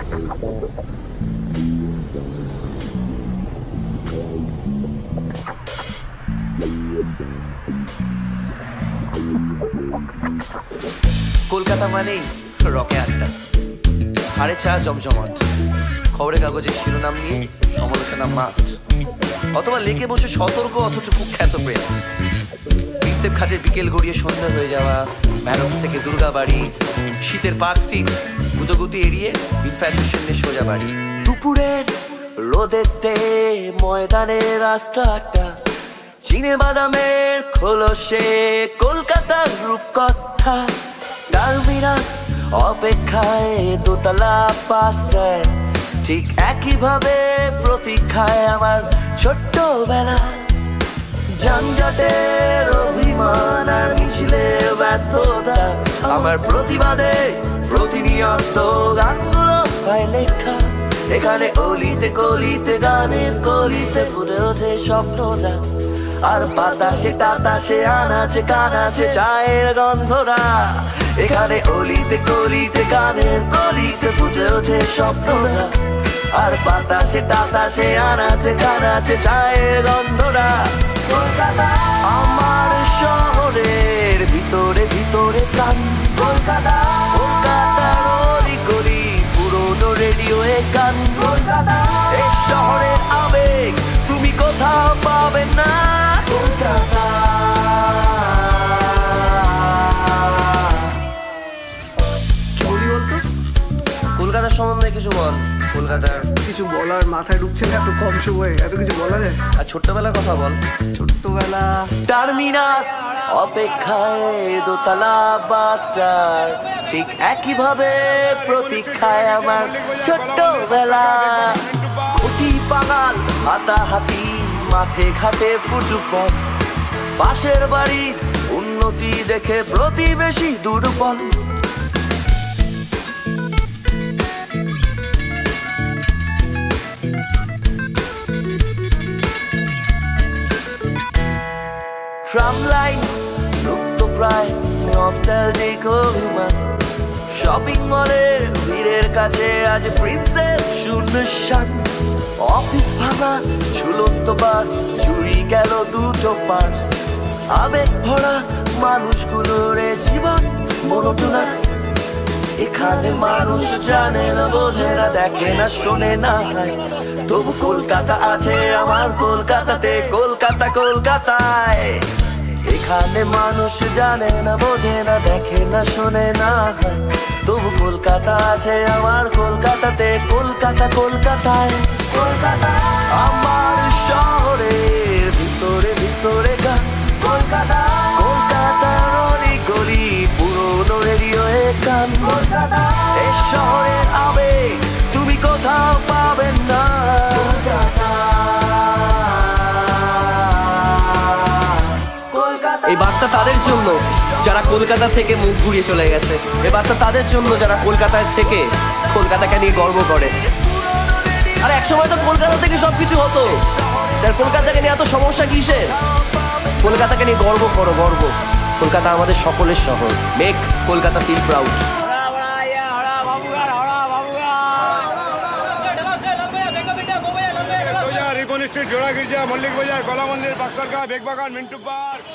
কলকাতা মানেই রকে আড্ডা, হাড়ে চা জমজমাট, খবরের কাগজের শিরোনাম নিয়ে সমালোচনা মাস্ট, অথবা লেকে বসে সতর্ক অথচ কুখ্যাত প্রেম, প্রিন্সেপ ঘাটের বিকেল গড়িয়ে সন্ধ্যা হয়ে যাওয়া, ম্যারক্স থেকে দুর্গাবাড়ি, শীতের পার্ক স্ট্রিট, গুদোগুতি এড়িয়ে ইনফ্যাচুয়েশন নিয়ে সোজা বাড়ি। দুপুরের রোদেতে ময়দানের রাস্তাটা, চিনে বাদামের খোলসে কলকাতার রূপকথা, টার্মিনাস অপেক্ষায় দোতলা পাঁচটায়, ঠিক একইভাবে প্রতীক্ষায় আমার ছোট্টবেলা। যানজটের অভিমান আর মিছিলের ব্যস্ততা, আমার প্রতিবাদে প্রতিনিয়ত গানগুলো হয় লেখা। এখানে অলিতে গলিতে গানের কলিতে ফুটে ওঠে স্বপ্নটা, আর বাতাসে টাতাসে আনাচে কানাচে চায়ের গন্ধরা। এখানে অলিতে গলিতে গানের কলিতে ফুটে ওঠে স্বপ্নটা, আর বাতাসে টাতাসে আনাচে কানাচে চায়ের গন্ধরা। কলকাতা আমার শহরের ভিতরে ভিতরে প্রাণ, কলকাতা কলকাতার অলি গলি পুরনো রেডিও গান। কলকাতা এই শহরের আবেগ তুমি কোথাও পাবে না। কলকাতা কি বলি বলতো? কলকাতার সম্বন্ধে কিছু বল। কলকাতার কিছু বলার মাথায় ঢুকছে না, এত কম সময়ে এত কিছু বলা যায়। আর ছোট্টবেলার কথা বল। ছোট্টবেলা টার্মিনাস অপেক্ষায় দোতলা বাসটার, ঠিক একইভাবে প্রতীক্ষায় আমার ছোট্টবেলা। খুঁটি পাগাল হাতাহাতি মাঠে ঘাটে ফুটবল, পাশের বাড়ির উন্নতি দেখে প্রতিবেশী দুর্বল। ট্রাম লাইন লুপ্ত প্রায় নস্টালজিক অভিমান, শপিং মলের ভিড়ের কাছে আজ প্রিন্সেপ শূন্যস্থান। অফিস ভাঙা ঝুলন্ত বাস, চুরি গেল দুটো পার্স, আবেগ ভরা মানুষগুলোর জীবন মনোটোনাস। এখানে মানুষ জানে না বোঝে না দেখে না শোনে না হয়, তবু কলকাতা আছে আমার কলকাতাতে, কলকাতা কলকাতায়। এখানে মানুষ জানে না বোঝে না দেখে না শোনে না হয়, তবু কলকাতা আছে আমার কলকাতাতে, কলকাতা কলকাতায়। কলকাতা আমার শহরের ভিতরে ভিতরে গান, কলকাতা কলকাতার অলি গলি পুরনো রেডিও গান। কলকাতা এই শহরের আবেগ তুমি কোথাও পাবেন না। এই বার্তা তাদের জন্য যারা কলকাতা থেকে মুখ ঘুরিয়ে চলে গেছে, এই বার্তা তাদের জন্য যারা কলকাতায় থেকে কলকাতাকে নিয়ে গর্ব করে। আর একসময় তো কলকাতা থেকে সবকিছু হতো, তার কলকাতাকে নিয়ে এত সমস্যা কিসের? কলকাতাকে নিয়ে গর্ব করো, গর্ব। কলকাতা আমাদের সকলের শহর। Make Kolkata feel proud. जोड़ा गिरजा, मल्लिक बाजार, गोला मंदिर, बक्सर का बेगबागान, मिंटू पार्क।